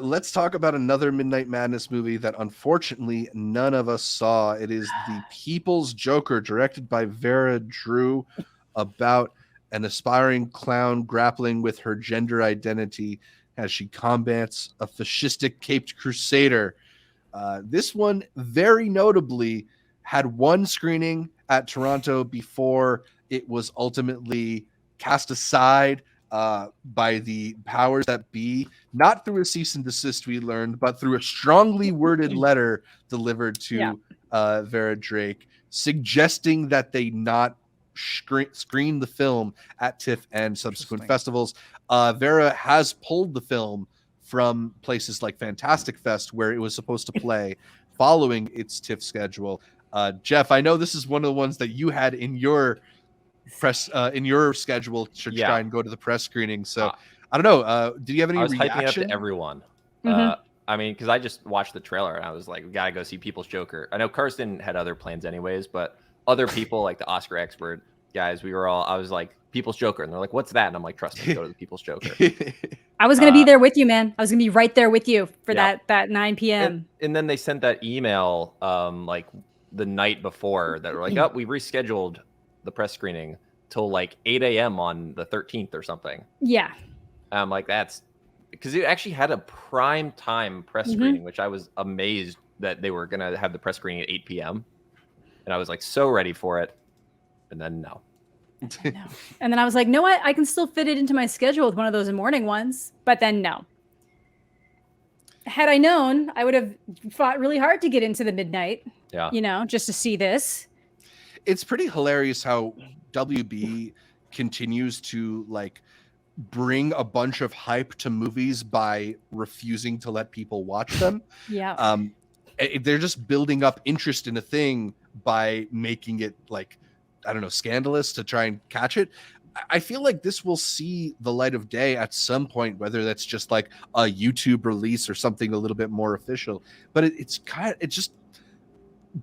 let's talk about another Midnight Madness movie that unfortunately none of us saw. It is The People's Joker, directed by Vera Drew, about an aspiring clown grappling with her gender identity as she combats a fascistic caped crusader. This one, very notably, had one screening at Toronto before it was ultimately cast aside by the powers that be, not through a cease and desist, we learned, but through a strongly worded letter delivered to Vera Drake, suggesting that they not screen the film at TIFF and subsequent festivals. Vera has pulled the film from places like Fantastic Fest, where it was supposed to play following its TIFF schedule. Jeff, I know this is one of the ones that you had in your press in your schedule to try and go to the press screening. So I don't know. Did you have any reaction? I was hyping up to everyone. I mean, because I just watched the trailer and I was like, we gotta go see People's Joker. I know Karsten had other plans anyways, but other people like the Oscar expert guys, I was like, People's Joker, and they're like, what's that? And I'm like, trust me, go to the People's Joker. I was gonna be there with you, man. I was gonna be right there with you for that 9 p.m. And then they sent that email like the night before that were like, oh, we rescheduled the press screening till like 8 a.m. on the 13th or something. Yeah. I'm like, that's because it actually had a prime time press screening, which I was amazed that they were gonna have the press screening at 8 p.m. And I was like so ready for it, and then no. And then I was like, no, I can still fit it into my schedule with one of those morning ones. But then no. Had I known, I would have fought really hard to get into the midnight. Yeah. You know, just to see this. It's pretty hilarious how WB continues to like bring a bunch of hype to movies by refusing to let people watch them. Yeah. They're just building up interest in a thing by making it like, I don't know, scandalous to try and catch it. I feel like this will see the light of day at some point, whether that's just like a YouTube release or something a little bit more official. But it's just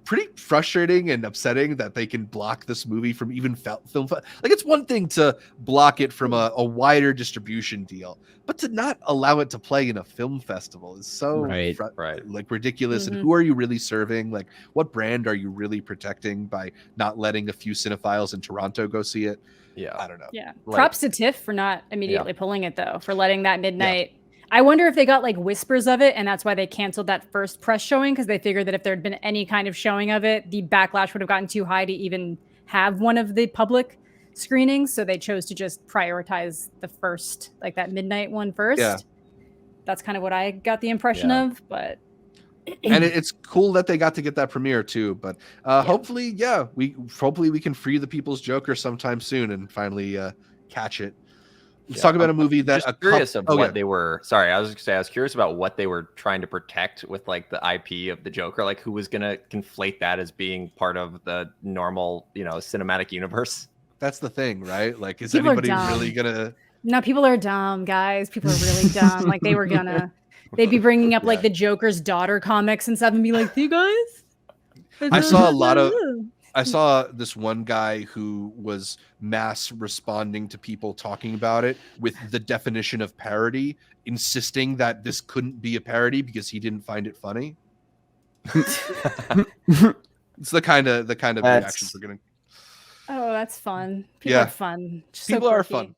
pretty frustrating and upsetting that they can block this movie from even film. Like, it's one thing to block it from a wider distribution deal, but to not allow it to play in a film festival is so like ridiculous. And who are you really serving? Like, what brand are you really protecting by not letting a few cinephiles in Toronto go see it? Yeah, I don't know. Yeah, props to TIFF for not immediately pulling it though, for letting that midnight. I wonder if they got like whispers of it and that's why they canceled that first press showing, because they figured that if there had been any kind of showing of it, the backlash would have gotten too high to even have one of the public screenings. So they chose to just prioritize the first, like that midnight one first. Yeah. That's kind of what I got the impression of, but. And it's cool that they got to get that premiere too. But hopefully we can free the People's Joker sometime soon and finally catch it. Let's talk about a movie that curious of what they were. Sorry, I was curious about what they were trying to protect with like the IP of the Joker. Like, who was gonna conflate that as being part of the normal, cinematic universe? That's the thing, right? Like, is anybody really gonna? No, people are dumb, guys. People are really dumb. Like, they'd be bringing up like the Joker's daughter comics and stuff, and be like, "You guys." I saw this one guy who was mass responding to people talking about it with the definition of parody, insisting that this couldn't be a parody because he didn't find it funny. It's the kind of reactions we're getting. Oh, that's fun. People are fun. People are fun.